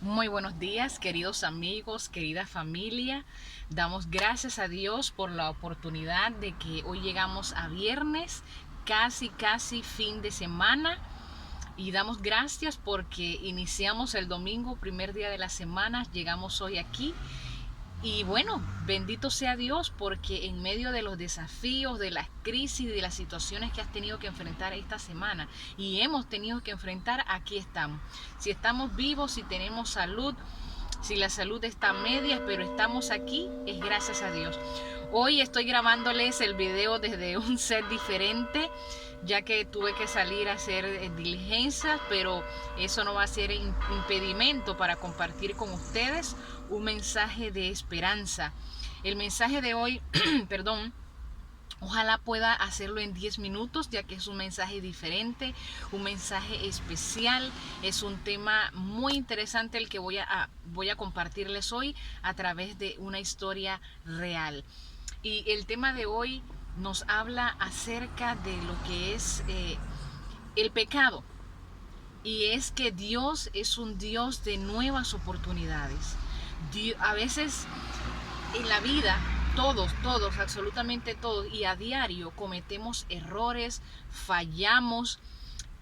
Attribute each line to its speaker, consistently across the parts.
Speaker 1: Muy buenos días, queridos amigos, querida familia. Damos gracias a Dios por la oportunidad de que hoy llegamos a viernes, casi fin de semana. Y damos gracias porque iniciamos el domingo, primer día de la semana, llegamos hoy aquí. Y bueno, bendito sea Dios porque en medio de los desafíos, de las crisis, de las situaciones que has tenido que enfrentar esta semana y hemos tenido que enfrentar, aquí estamos. Si estamos vivos, si tenemos salud, si la salud está a medias, pero estamos aquí, es gracias a Dios. Hoy estoy grabándoles el video desde un set diferente, ya que tuve que salir a hacer diligencias, pero eso no va a ser impedimento para compartir con ustedes un mensaje de esperanza. El mensaje de hoy, perdón, ojalá pueda hacerlo en 10 minutos, ya que es un mensaje diferente, un mensaje especial. Es un tema muy interesante el que voy a compartirles hoy a través de una historia real. Y el tema de hoy nos habla acerca de lo que es el pecado. Y es que Dios es un Dios de nuevas oportunidades. A veces en la vida, todos, absolutamente todos, y a diario cometemos errores, fallamos,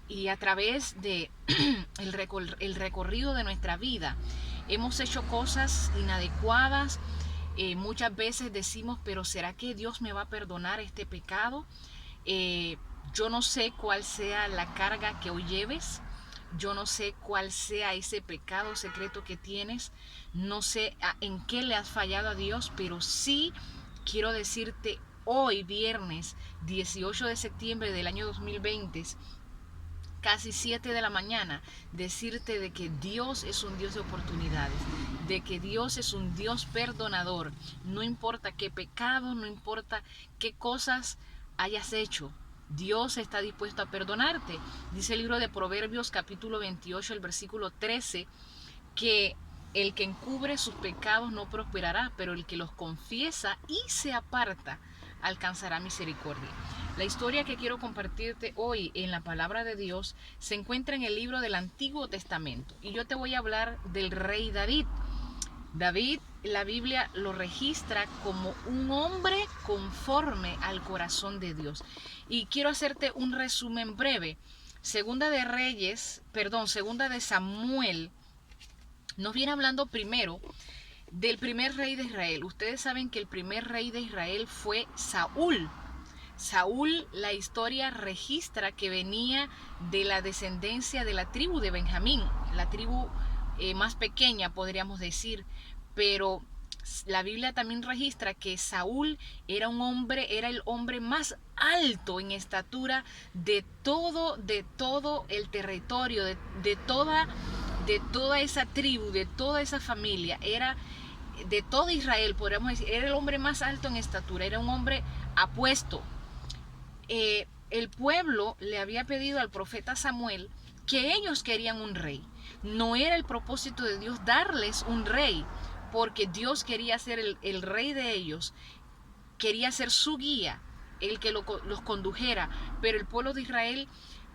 Speaker 1: y a través de el recorrido de nuestra vida hemos hecho cosas inadecuadas. Muchas veces decimos, pero ¿será que Dios me va a perdonar este pecado? Eh, yo no sé cuál sea la carga que hoy lleves. Yo no sé cuál sea ese pecado secreto que tienes. No sé en qué le has fallado a Dios, pero sí quiero decirte hoy, viernes 18 de septiembre del año 2020, casi 7 de la mañana, decirte de que Dios es un Dios de oportunidades, de que Dios es un Dios perdonador. No importa qué pecado, no importa qué cosas hayas hecho, Dios está dispuesto a perdonarte. Dice el libro de Proverbios capítulo 28, el versículo 13, que el que encubre sus pecados no prosperará, pero el que los confiesa y se aparta alcanzará misericordia. La historia que quiero compartirte hoy en la palabra de Dios se encuentra en el libro del Antiguo Testamento y yo te voy a hablar del rey David. David, la Biblia lo registra como un hombre conforme al corazón de Dios. Y quiero hacerte un resumen breve. Segunda de Samuel nos viene hablando primero del primer rey de Israel. Ustedes saben que el primer rey de Israel fue Saúl. Saúl, la historia registra que venía de la descendencia de la tribu de Benjamín, la tribu más pequeña, podríamos decir, pero la Biblia también registra que Saúl era el hombre más alto en estatura de todo el territorio, de toda esa tribu, de toda esa familia. Era de todo Israel, podríamos decir, era el hombre más alto en estatura, era un hombre apuesto. El pueblo le había pedido al profeta Samuel que ellos querían un rey. No era el propósito de Dios darles un rey, porque Dios quería ser el rey de ellos, quería ser su guía, el que los condujera, pero el pueblo de Israel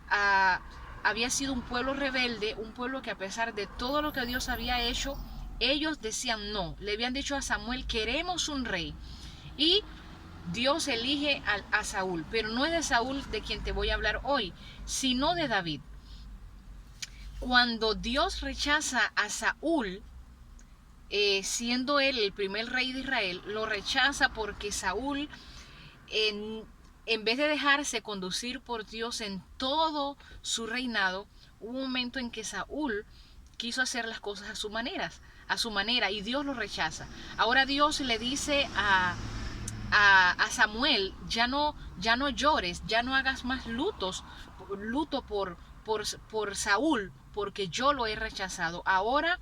Speaker 1: ah, había sido un pueblo rebelde, un pueblo que a pesar de todo lo que Dios había hecho, ellos decían no, le habían dicho a Samuel, queremos un rey. Y Dios elige a Saúl, pero no es de Saúl de quien te voy a hablar hoy, sino de David. Cuando Dios rechaza a Saúl, siendo él el primer rey de Israel, lo rechaza porque Saúl, en vez de dejarse conducir por Dios en todo su reinado, hubo un momento en que Saúl quiso hacer las cosas a su manera, y Dios lo rechaza. Ahora Dios le dice a Samuel, ya no llores, ya no hagas más luto por Saúl, porque yo lo he rechazado. Ahora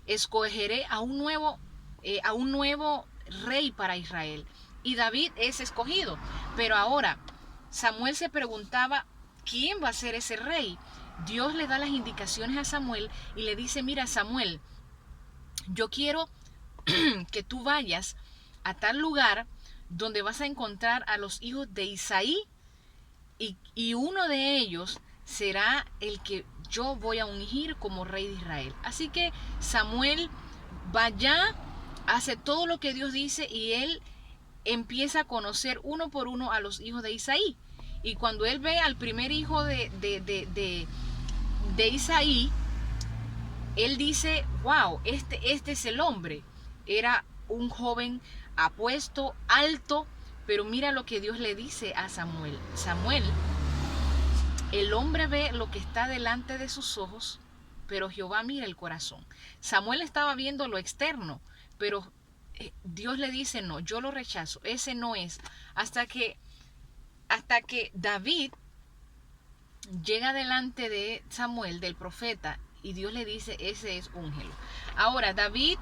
Speaker 1: escogeré a un nuevo rey para Israel. Y David es escogido. Pero ahora Samuel se preguntaba, ¿quién va a ser ese rey? Dios le da las indicaciones a Samuel y le dice, mira Samuel, yo quiero que tú vayas a tal lugar donde vas a encontrar a los hijos de Isaí, y uno de ellos será el que yo voy a ungir como rey de Israel. Así que Samuel va allá, hace todo lo que Dios dice y él empieza a conocer uno por uno a los hijos de Isaí. Y cuando él ve al primer hijo de Isaí, él dice, wow, este es el hombre. Era un joven apuesto, alto, pero mira lo que Dios le dice a Samuel. Samuel, el hombre ve lo que está delante de sus ojos, pero Jehová mira el corazón. Samuel estaba viendo lo externo, pero Dios le dice, no, yo lo rechazo, ese no es. Hasta que David llega delante de Samuel, del profeta, y Dios le dice, ese es úngelo. Ahora, David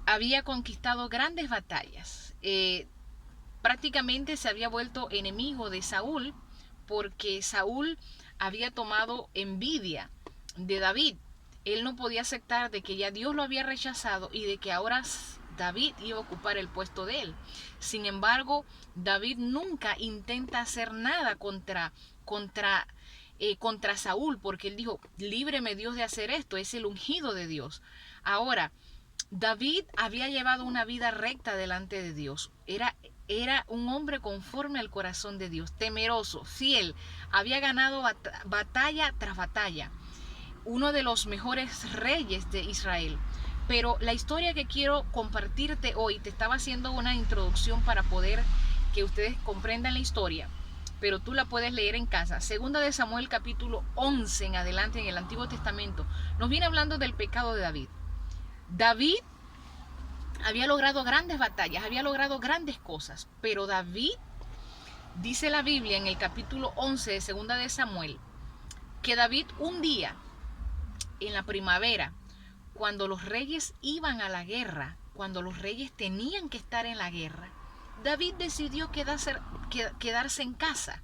Speaker 1: había conquistado grandes batallas. Prácticamente se había vuelto enemigo de Saúl, porque Saúl había tomado envidia de David. Él no podía aceptar de que ya Dios lo había rechazado y de que ahora David iba a ocupar el puesto de él. Sin embargo, David nunca intenta hacer nada contra Saúl, porque él dijo, líbreme Dios de hacer esto, es el ungido de Dios. Ahora, David había llevado una vida recta delante de Dios. Era un hombre conforme al corazón de Dios, temeroso, fiel. Había ganado batalla tras batalla. Uno de los mejores reyes de Israel. Pero la historia que quiero compartirte hoy, te estaba haciendo una introducción para poder que ustedes comprendan la historia, pero tú la puedes leer en casa. Segunda de Samuel capítulo 11 en adelante en el Antiguo Testamento, nos viene hablando del pecado de David. David había logrado grandes batallas, había logrado grandes cosas, pero David, dice la Biblia en el capítulo 11 de Segunda de Samuel, que David un día, en la primavera, cuando los reyes iban a la guerra, cuando los reyes tenían que estar en la guerra, David decidió quedarse en casa.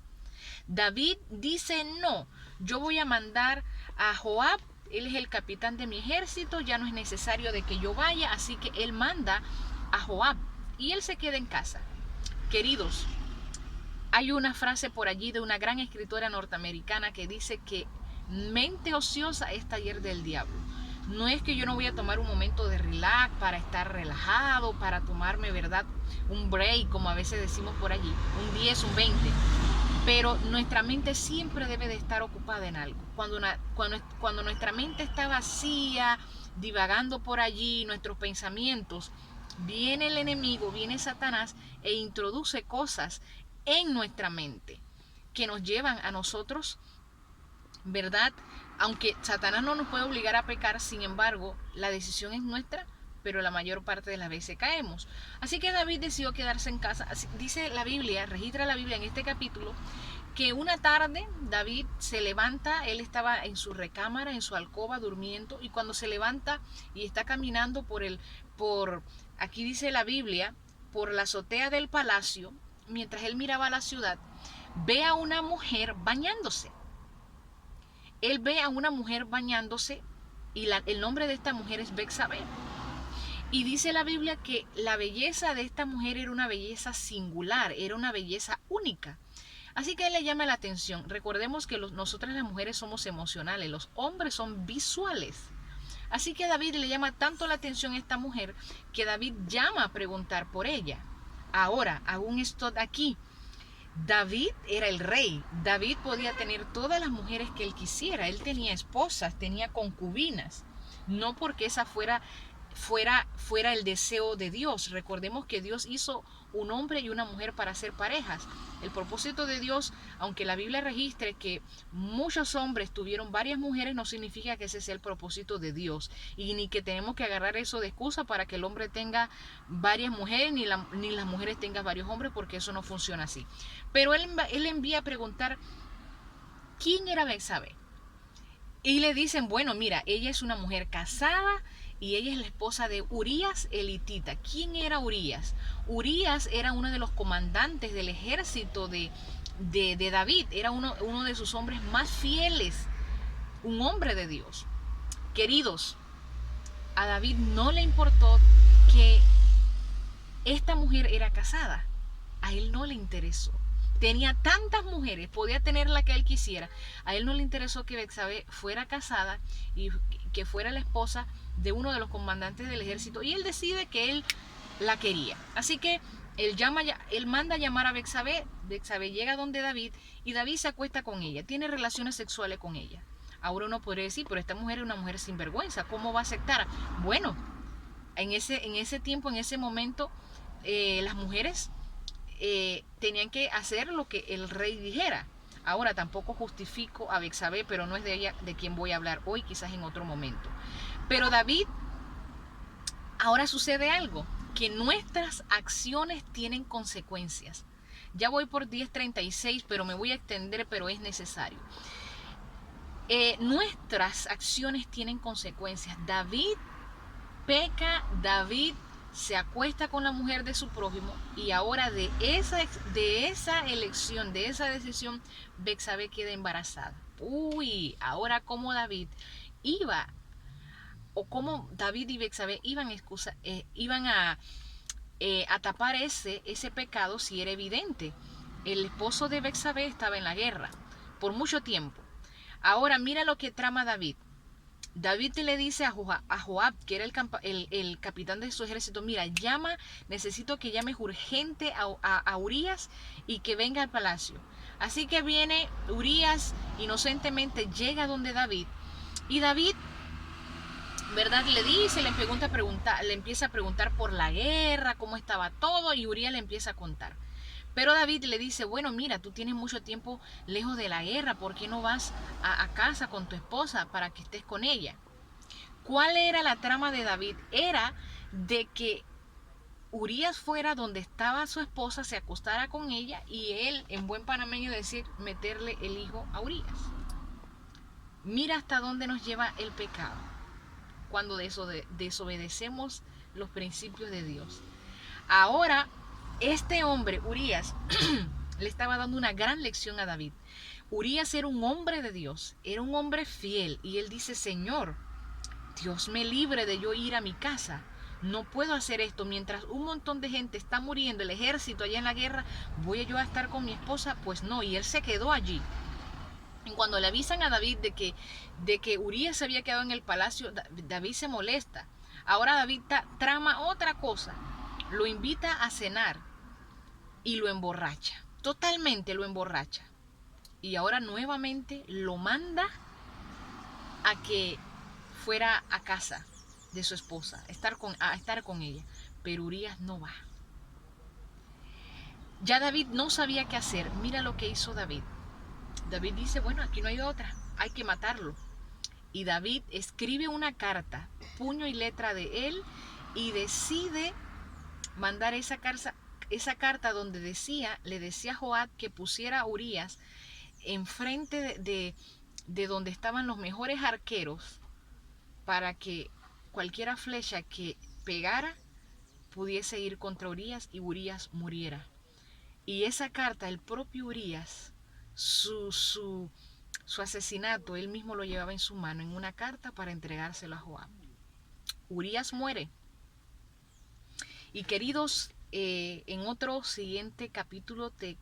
Speaker 1: David dice, no, yo voy a mandar a Joab, él es el capitán de mi ejército, ya no es necesario de que yo vaya, así que él manda a Joab y él se queda en casa. Queridos, hay una frase por allí de una gran escritora norteamericana que dice que mente ociosa es taller del diablo. No es que yo no voy a tomar un momento de relax para estar relajado, para tomarme, ¿verdad?, un break, como a veces decimos por allí, un 10, un 20. Pero nuestra mente siempre debe de estar ocupada en algo. Cuando nuestra mente está vacía, divagando por allí, nuestros pensamientos, viene el enemigo, viene Satanás e introduce cosas en nuestra mente que nos llevan a nosotros, ¿verdad? Aunque Satanás no nos puede obligar a pecar, sin embargo, la decisión es nuestra, pero la mayor parte de las veces caemos. Así que David decidió quedarse en casa. Dice la Biblia, registra la Biblia en este capítulo, que una tarde David se levanta, él estaba en su recámara, en su alcoba durmiendo, y cuando se levanta y está caminando aquí dice la Biblia, por la azotea del palacio, mientras él miraba la ciudad, ve a una mujer bañándose. Él ve a una mujer bañándose y el nombre de esta mujer es Betsabé. Y dice la Biblia que la belleza de esta mujer era una belleza singular, era una belleza única. Así que a él le llama la atención. Recordemos que nosotras las mujeres somos emocionales, los hombres son visuales. Así que a David le llama tanto la atención a esta mujer que David llama a preguntar por ella. Ahora, hago un stop aquí. David era el rey. David podía tener todas las mujeres que él quisiera. Él tenía esposas, tenía concubinas. No porque esa fuera el deseo de Dios. Recordemos que Dios hizo un hombre y una mujer para ser parejas. El propósito de Dios, aunque la Biblia registre que muchos hombres tuvieron varias mujeres, no significa que ese sea el propósito de Dios, y ni que tenemos que agarrar eso de excusa para que el hombre tenga varias mujeres, ni las mujeres tengan varios hombres, porque eso no funciona así. Pero él envía a preguntar quién era Betsabé. Y le dicen, bueno, mira, ella es una mujer casada y ella es la esposa de Urías elitita. ¿Quién era Urías? Urías era uno de los comandantes del ejército de David. Era uno de sus hombres más fieles, un hombre de Dios. Queridos, a David no le importó que esta mujer era casada. A él no le interesó. tenía tantas mujeres, podía tener la que él quisiera. A él no le interesó que Betsabé fuera casada y que fuera la esposa de uno de los comandantes del ejército, y él decide que él la quería. Así que él manda a llamar a Betsabé. Betsabé llega donde David y David se acuesta con ella, tiene relaciones sexuales con ella. Ahora uno podría decir, pero esta mujer es una mujer sinvergüenza, ¿cómo va a aceptar? Bueno, en ese tiempo, en ese momento, las mujeres tenían que hacer lo que el rey dijera. Ahora tampoco justifico a Betsabé, pero no es de ella de quien voy a hablar hoy, quizás en otro momento. Pero David, ahora sucede algo, que nuestras acciones tienen consecuencias. Ya voy por 10:36, pero me voy a extender, pero es necesario. Nuestras acciones tienen consecuencias. David peca, David se acuesta con la mujer de su prójimo, y ahora de esa elección, de esa decisión, Betsabé queda embarazada. Ahora cómo David iba, o cómo David y Betsabé iban a tapar ese pecado si era evidente. El esposo de Betsabé estaba en la guerra por mucho tiempo. Ahora mira lo que trama David. David le dice a Joab, que era el capitán de su ejército, mira, necesito que llames urgente a Urías y que venga al palacio. Así que viene Urías, inocentemente llega donde David, y David, ¿verdad? Le dice, le empieza a preguntar por la guerra, cómo estaba todo, y Urías le empieza a contar. Pero David le dice, bueno, mira, tú tienes mucho tiempo lejos de la guerra, ¿por qué no vas a casa con tu esposa para que estés con ella? ¿Cuál era la trama de David? Era de que Urías fuera donde estaba su esposa, se acostara con ella, y él, en buen panameño decir, meterle el hijo a Urías. Mira hasta dónde nos lleva el pecado cuando desobedecemos los principios de Dios. Ahora, este hombre, Urías, le estaba dando una gran lección a David. Urías era un hombre de Dios, era un hombre fiel, y él dice, Señor, Dios me libre de yo ir a mi casa. No puedo hacer esto mientras un montón de gente está muriendo, el ejército allá en la guerra, ¿voy yo a estar con mi esposa? Pues no, y él se quedó allí. Y cuando le avisan a David de que Urías se había quedado en el palacio, David se molesta. Ahora David trama otra cosa, lo invita a cenar y lo emborracha, totalmente lo emborracha. Y ahora nuevamente lo manda a que fuera a casa de su esposa, a estar con ella. Pero Urías no va. Ya David no sabía qué hacer. Mira lo que hizo David. David dice, bueno, aquí no hay otra, hay que matarlo. Y David escribe una carta, puño y letra de él, y decide mandar esa carta donde le decía a Joab que pusiera a Urías enfrente de donde estaban los mejores arqueros, para que cualquiera flecha que pegara pudiese ir contra Urías y Urías muriera. Y esa carta, el propio Urías, su asesinato, él mismo lo llevaba en su mano, en una carta para entregárselo a Joab. Urías muere. Y queridos, en otro siguiente capítulo te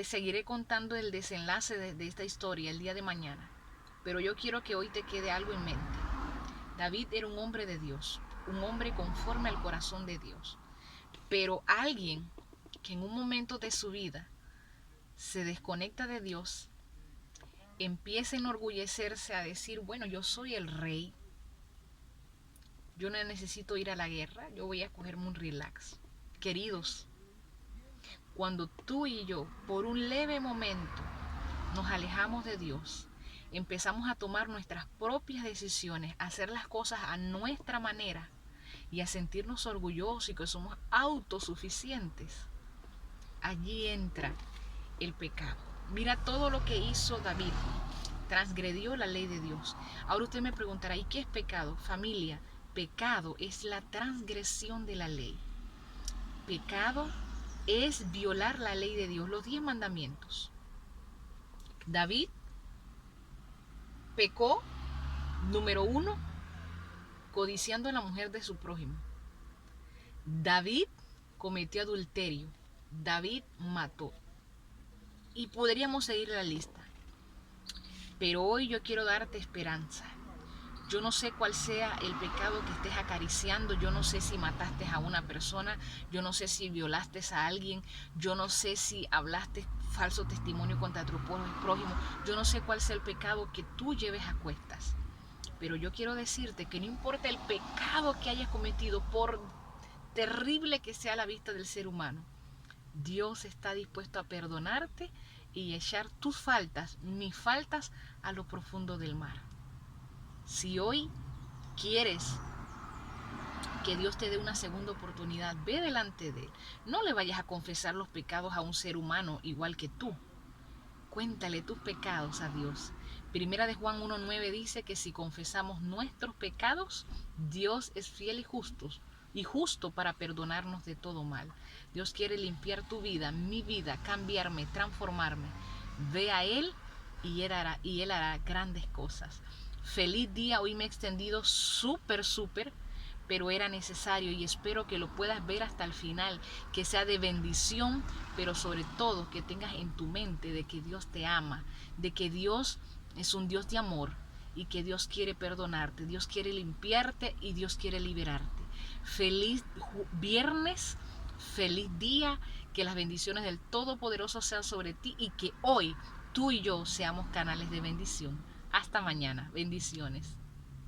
Speaker 1: seguiré contando el desenlace de esta historia el día de mañana. Pero yo quiero que hoy te quede algo en mente. David era un hombre de Dios, un hombre conforme al corazón de Dios. Pero alguien que en un momento de su vida se desconecta de Dios, empieza a enorgullecerse, a decir, bueno, yo soy el rey, yo no necesito ir a la guerra, yo voy a cogerme un relax. Queridos, cuando tú y yo, por un leve momento, nos alejamos de Dios, empezamos a tomar nuestras propias decisiones, a hacer las cosas a nuestra manera y a sentirnos orgullosos y que somos autosuficientes, allí entra el pecado. Mira todo lo que hizo David. Transgredió la ley de Dios. Ahora usted me preguntará, ¿y qué es pecado? Familia, pecado es la transgresión de la ley. Pecado es violar la ley de Dios, los 10 mandamientos. David pecó, número 1, codiciando a la mujer de su prójimo. David cometió adulterio. David mató. Y podríamos seguir la lista. Pero hoy yo quiero darte esperanza. Yo no sé cuál sea el pecado que estés acariciando, yo no sé si mataste a una persona, yo no sé si violaste a alguien, yo no sé si hablaste falso testimonio contra tu prójimo, yo no sé cuál sea el pecado que tú lleves a cuestas. Pero yo quiero decirte que no importa el pecado que hayas cometido, por terrible que sea a la vista del ser humano, Dios está dispuesto a perdonarte y echar tus faltas, mis faltas, a lo profundo del mar. Si hoy quieres que Dios te dé una segunda oportunidad, ve delante de Él. No le vayas a confesar los pecados a un ser humano igual que tú. Cuéntale tus pecados a Dios. Primera de Juan 1:9 dice que si confesamos nuestros pecados, Dios es fiel y justo para perdonarnos de todo mal. Dios quiere limpiar tu vida, mi vida, cambiarme, transformarme. Ve a Él y Él hará grandes cosas. Feliz día, hoy me he extendido súper, pero era necesario y espero que lo puedas ver hasta el final, que sea de bendición, pero sobre todo que tengas en tu mente de que Dios te ama, de que Dios es un Dios de amor y que Dios quiere perdonarte, Dios quiere limpiarte y Dios quiere liberarte. Feliz viernes, feliz día, que las bendiciones del Todopoderoso sean sobre ti y que hoy tú y yo seamos canales de bendición. Hasta mañana, bendiciones.